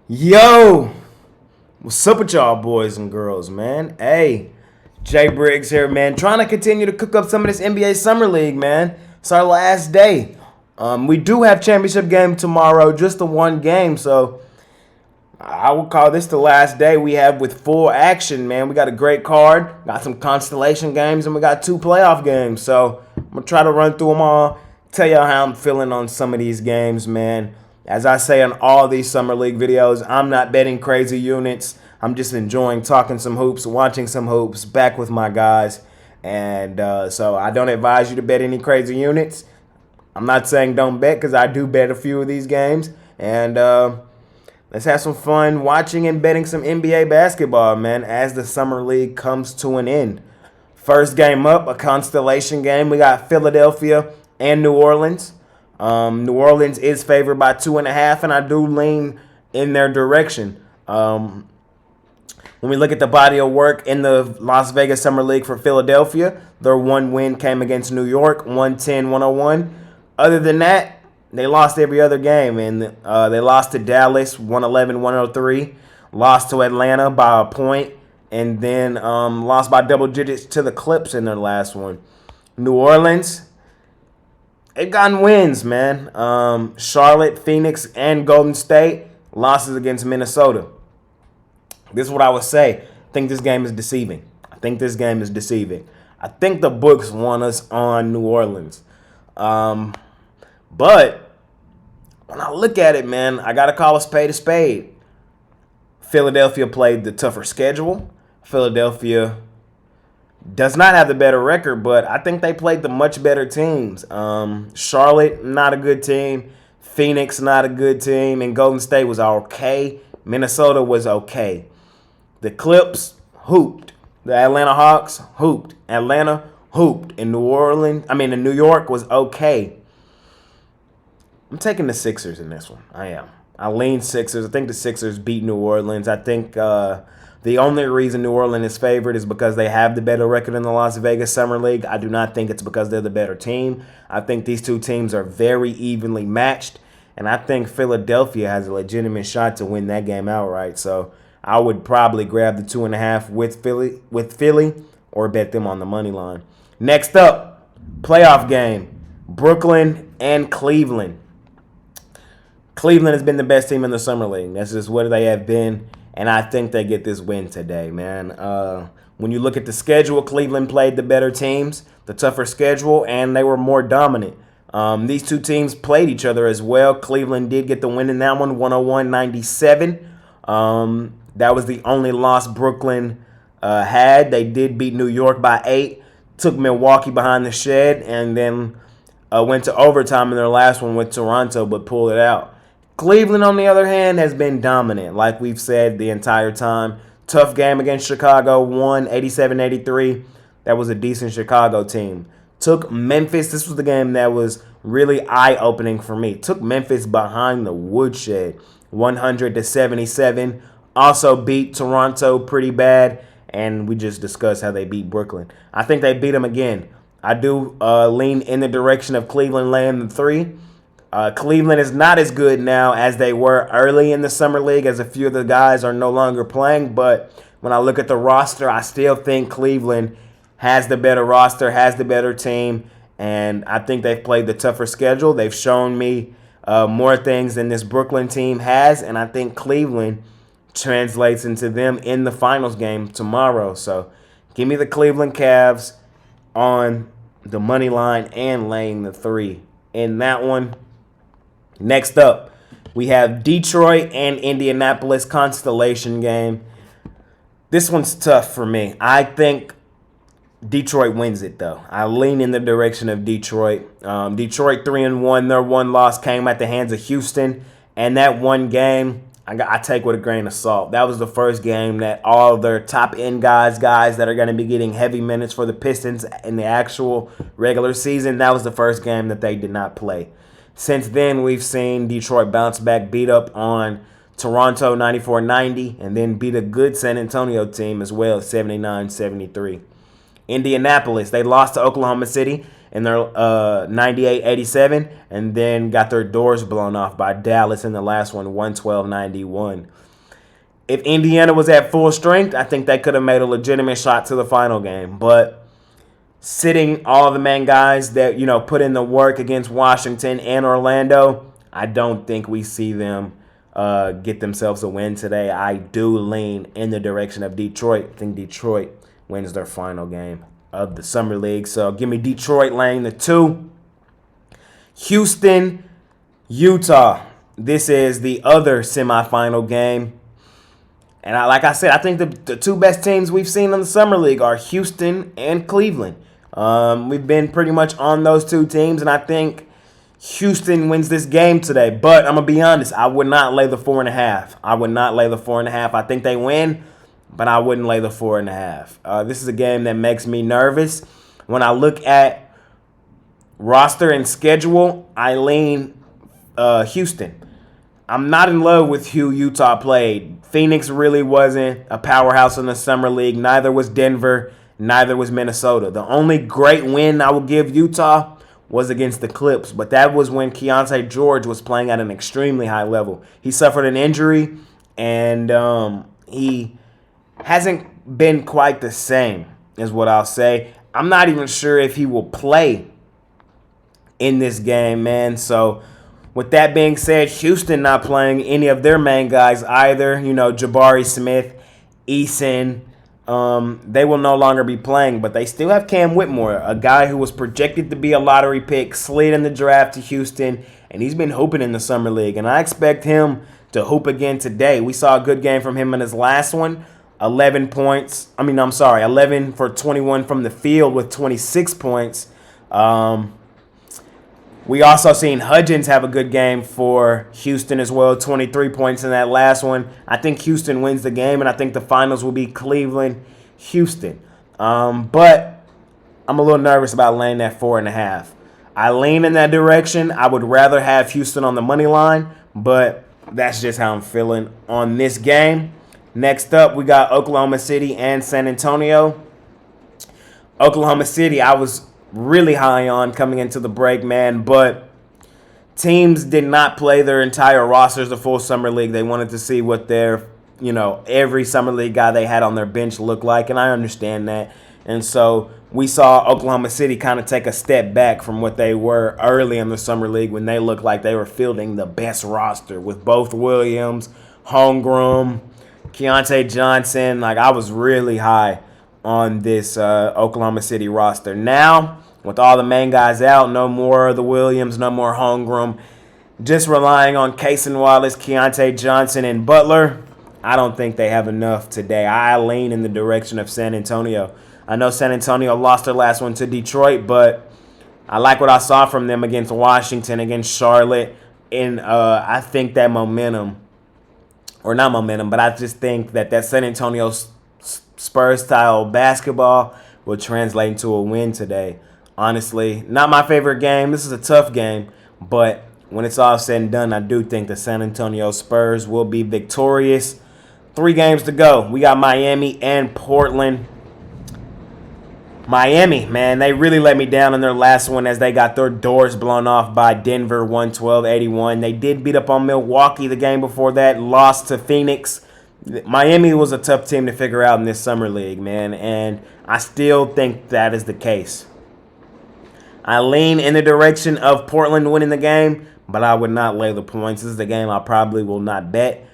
Yo, what's up with y'all boys and girls, man? Hey, Jay Briggs here, man. Trying to continue to cook up some of this NBA Summer League, man. It's our last day. We do have championship game tomorrow, just the one game, so I would call this the last day we have with full action, man. We got a great card, got some constellation games, and we got two playoff games. So I'm gonna try to run through them all, tell y'all how I'm feeling on some of these games, man. As I say on all these Summer League videos, I'm not betting crazy units. I'm just enjoying talking some hoops, watching some hoops, back with my guys. And so I don't advise you to bet any crazy units. I'm not saying don't bet because I do bet a few of these games. And let's have some fun watching and betting some NBA basketball, man, as the Summer League comes to an end. First game up, a constellation game. We got Philadelphia and New Orleans. New Orleans is favored by 2.5, and I do lean in their direction. When we look at the body of work in the Las Vegas Summer League for Philadelphia, their one win came against New York, 110-101. Other than that, they lost every other game, and they lost to Dallas, 111-103, lost to Atlanta by a point, and then lost by double digits to the Clips in their last one. New Orleans, they've gotten wins, man. Charlotte, Phoenix, and Golden State, losses against Minnesota. This is what I would say. I think this game is deceiving. I think the books want us on New Orleans. But when I look at it, man, I got to call a spade a spade. Philadelphia played the tougher schedule. Philadelphia does not have the better record, but I think they played the much better teams. Charlotte, not a good team. Phoenix, not a good team. And Golden State was okay. Minnesota was okay. The Clips hooped. The Atlanta Hawks hooped. Atlanta hooped. And New York was okay. I'm taking the Sixers in this one. I am. I lean Sixers. I think the Sixers beat New Orleans. I think the only reason New Orleans is favored is because they have the better record in the Las Vegas Summer League. I do not think it's because they're the better team. I think these two teams are very evenly matched, and I think Philadelphia has a legitimate shot to win that game outright. So I would probably grab the 2.5 with Philly or bet them on the money line. Next up, playoff game, Brooklyn and Cleveland. Cleveland has been the best team in the Summer League. That's just what they have been, and I think they get this win today, man. When you look at the schedule, Cleveland played the better teams, the tougher schedule, and they were more dominant. These two teams played each other as well. Cleveland did get the win in that one, 101-97. That was the only loss Brooklyn had. They did beat New York by 8, took Milwaukee behind the shed, and then went to overtime in their last one with Toronto, but pulled it out. Cleveland, on the other hand, has been dominant, like we've said the entire time. Tough game against Chicago, won 87-83. That was a decent Chicago team. Took Memphis. This was the game that was really eye-opening for me. Took Memphis behind the woodshed, 100-77. Also beat Toronto pretty bad, and we just discussed how they beat Brooklyn. I think they beat them again. I do lean in the direction of Cleveland laying the 3. Cleveland is not as good now as they were early in the Summer League, as a few of the guys are no longer playing. But when I look at the roster, I still think Cleveland has the better roster, has the better team, and I think they've played the tougher schedule. They've shown me more things than this Brooklyn team has, and I think Cleveland translates into them in the finals game tomorrow. So give me the Cleveland Cavs on the money line and laying the 3 in that one. Next up, we have Detroit and Indianapolis constellation game. This one's tough for me. I think Detroit wins it, though. I lean in the direction of Detroit. Detroit 3-1. Their one loss came at the hands of Houston, and that one game I take with a grain of salt. That was the first game that all their top-end guys that are going to be getting heavy minutes for the Pistons in the actual regular season, that was the first game that they did not play. Since then, we've seen Detroit bounce back, beat up on Toronto 94-90, and then beat a good San Antonio team as well, 79-73. Indianapolis, they lost to Oklahoma City, in their 98-87, and then got their doors blown off by Dallas in the last one, 112-91. If Indiana was at full strength, I think they could have made a legitimate shot to the final game. But sitting all the main guys that, put in the work against Washington and Orlando, I don't think we see them get themselves a win today. I do lean in the direction of Detroit. I think Detroit wins their final game of the Summer League. So give me Detroit laying the 2. Houston, Utah. This is the other semifinal game. And like I said, I think the two best teams we've seen in the Summer League are Houston and Cleveland. We've been pretty much on those two teams, and I think Houston wins this game today. But I'm going to be honest, I would not lay the 4.5. I would not lay the 4.5. I think they win, but I wouldn't lay the 4.5. This is a game that makes me nervous. When I look at roster and schedule, I lean Houston. I'm not in love with who Utah played. Phoenix really wasn't a powerhouse in the Summer League. Neither was Denver. Neither was Minnesota. The only great win I will give Utah was against the Clips, but that was when Keontae George was playing at an extremely high level. He suffered an injury, and he hasn't been quite the same, is what I'll say. I'm not even sure if he will play in this game, man. So with that being said, Houston not playing any of their main guys either. Jabari Smith, Eason, they will no longer be playing, but they still have Cam Whitmore, a guy who was projected to be a lottery pick, slid in the draft to Houston, and he's been hooping in the Summer League, and I expect him to hoop again today. We saw a good game from him in his last one, 11 for 21 from the field with 26 points. We also seen Hudgens have a good game for Houston as well, 23 points in that last one. I think Houston wins the game, and I think the finals will be Cleveland-Houston. But I'm a little nervous about laying that 4.5. I lean in that direction. I would rather have Houston on the money line, but that's just how I'm feeling on this game. Next up, we got Oklahoma City and San Antonio. Oklahoma City, I was really high on coming into the break, man, but teams did not play their entire rosters the full Summer League. They wanted to see what their, every Summer League guy they had on their bench looked like, and I understand that. And so we saw Oklahoma City kind of take a step back from what they were early in the Summer League when they looked like they were fielding the best roster with both Williams, Holmgren, Keontae Johnson. Like, I was really high on this Oklahoma City roster. Now, with all the main guys out, no more of the Williams, no more Holmgren, just relying on Cason Wallace, Keontae Johnson, and Butler, I don't think they have enough today. I lean in the direction of San Antonio. I know San Antonio lost their last one to Detroit, but I like what I saw from them against Washington, against Charlotte, and I think that momentum, or not momentum, but I just think that San Antonio Spurs-style basketball will translate into a win today. Honestly, not my favorite game. This is a tough game, but when it's all said and done, I do think the San Antonio Spurs will be victorious. 3 games to go. We got Miami and Portland. Miami, man, they really let me down in their last one as they got their doors blown off by Denver, 112-81. They did beat up on Milwaukee the game before that, lost to Phoenix. Miami was a tough team to figure out in this Summer League, man, and I still think that is the case. I lean in the direction of Portland winning the game, but I would not lay the points. This is the game I probably will not bet.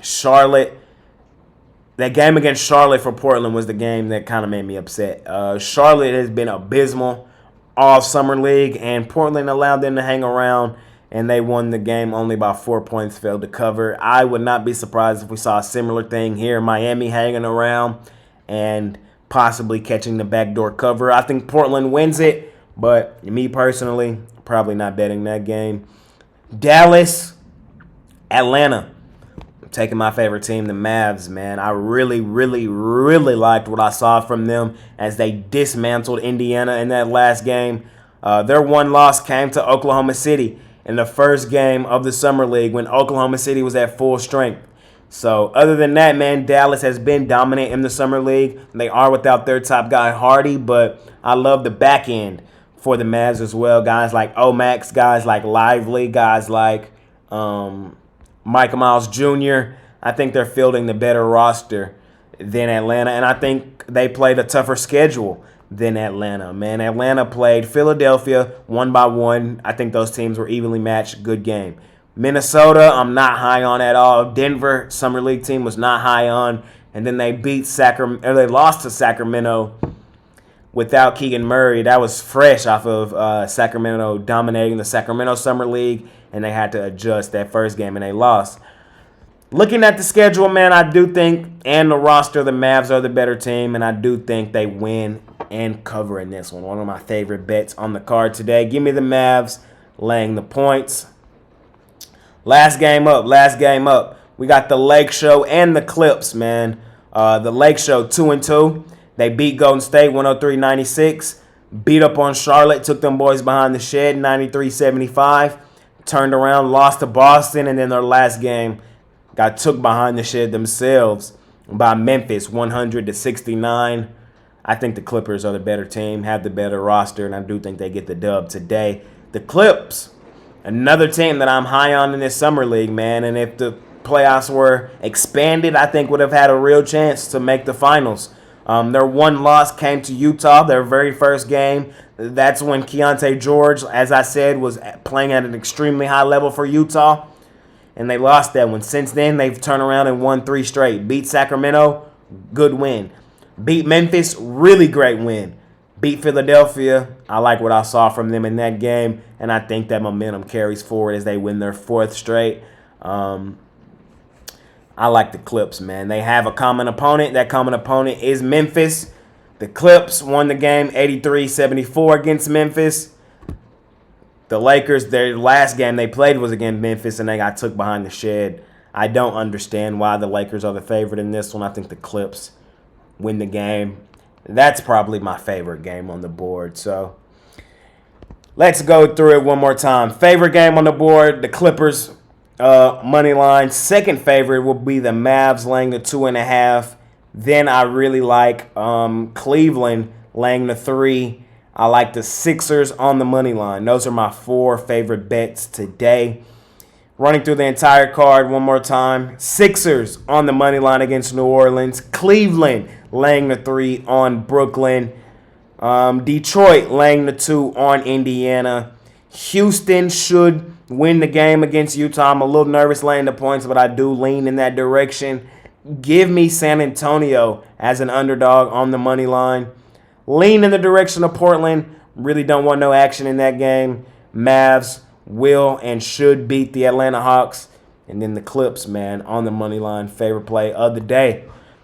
Charlotte, that game against Charlotte for Portland was the game that kind of made me upset. Charlotte has been abysmal all Summer League, and Portland allowed them to hang around, and they won the game only by 4 points, failed to cover. I would not be surprised if we saw a similar thing here. Miami hanging around and possibly catching the backdoor cover. I think Portland wins it, but me personally, probably not betting that game. Dallas, Atlanta. I'm taking my favorite team, the Mavs, man. I really, really, really liked what I saw from them as they dismantled Indiana in that last game. Their one loss came to Oklahoma City in the first game of the Summer League when Oklahoma City was at full strength. So other than that, man, Dallas has been dominant in the Summer League. They are without their top guy, Hardy, but I love the back end for the Mavs as well. Guys like Omax, guys like Lively, guys like Michael Miles Jr. I think they're fielding the better roster than Atlanta, and I think they played a tougher schedule than Atlanta. Man, Atlanta played Philadelphia 1-1. I think those teams were evenly matched. Good game. Minnesota, I'm not high on at all. Denver, Summer League team, was not high on. And then they beat Sacramento, or they lost to Sacramento without Keegan Murray. That was fresh off of Sacramento dominating the Sacramento Summer League, and they had to adjust that first game, and they lost. Looking at the schedule, man, I do think, and the roster, the Mavs are the better team, and I do think they win and cover in this one. One of my favorite bets on the card today. Give me the Mavs laying the points. Last game up. We got the Lake Show and the Clips, man. The Lake Show 2-2. They beat Golden State 103-96. Beat up on Charlotte. Took them boys behind the shed 93-75. Turned around, lost to Boston, and then their last game got took behind the shed themselves by Memphis 100-69. I think the Clippers are the better team, have the better roster, and I do think they get the dub today. The Clips, another team that I'm high on in this Summer League, man. And if the playoffs were expanded, I think would have had a real chance to make the finals. Their one loss came to Utah, their very first game. That's when Keontae George, as I said, was playing at an extremely high level for Utah. And they lost that one. Since then, they've turned around and won 3 straight. Beat Sacramento, good win. Beat Memphis, really great win. Beat Philadelphia. I like what I saw from them in that game, and I think that momentum carries forward as they win their 4th straight. I like the Clips, man. They have a common opponent. That common opponent is Memphis. The Clips won the game 83-74 against Memphis. The Lakers, their last game they played was against Memphis, and they got took behind the shed. I don't understand why the Lakers are the favorite in this one. I think the Clips win the game. That's probably my favorite game on the board. So let's go through it one more time. Favorite game on the board, the Clippers money line. Second favorite will be the Mavs laying the 2.5. Then I really like Cleveland laying the 3. I like the Sixers on the money line. Those are my 4 favorite bets today. Running through the entire card one more time. Sixers on the money line against New Orleans. Cleveland laying the 3 on Brooklyn. Detroit laying the 2 on Indiana. Houston should win the game against Utah. I'm a little nervous laying the points, but I do lean in that direction. Give me San Antonio as an underdog on the money line. Lean in the direction of Portland. Really don't want no action in that game. Mavs will and should beat the Atlanta Hawks. And then the Clips, man, on the money line. Favorite play of the day.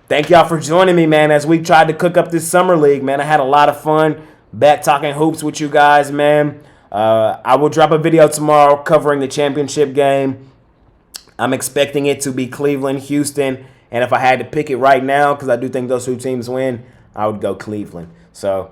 Thank y'all for joining me, man, as we tried to cook up this Summer League, man. I had a lot of fun back talking hoops with you guys, man. I will drop a video tomorrow covering the championship game. I'm expecting it to be Cleveland, Houston. And if I had to pick it right now, because I do think those 2 teams win, I would go Cleveland. So,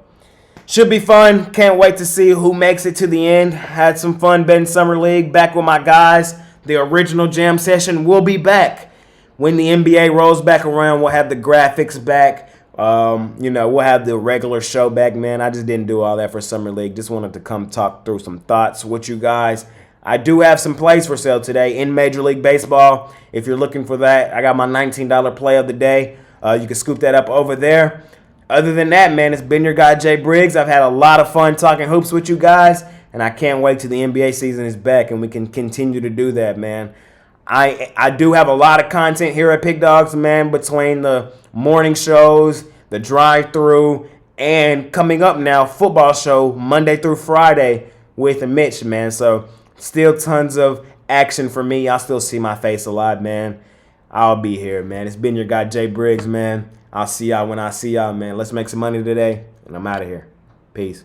should be fun. Can't wait to see who makes it to the end. Had some fun betting Summer League. Back with my guys. The original jam session will be back. When the NBA rolls back around, we'll have the graphics back. We'll have the regular show back, man. I just didn't do all that for Summer League. Just wanted to come talk through some thoughts with you guys. I do have some plays for sale today in Major League Baseball. If you're looking for that, I got my $19 play of the day. You can scoop that up over there. Other than that, man, it's been your guy, Jay Briggs. I've had a lot of fun talking hoops with you guys, and I can't wait till the NBA season is back and we can continue to do that, man. I do have a lot of content here at Pick Dawgz, man, between the morning shows, the drive-through, and coming up now, football show Monday through Friday with Mitch, man. So still tons of action for me. Y'all still see my face a lot, man. I'll be here, man. It's been your guy, Jay Briggs, man. I'll see y'all when I see y'all, man. Let's make some money today, and I'm out of here. Peace.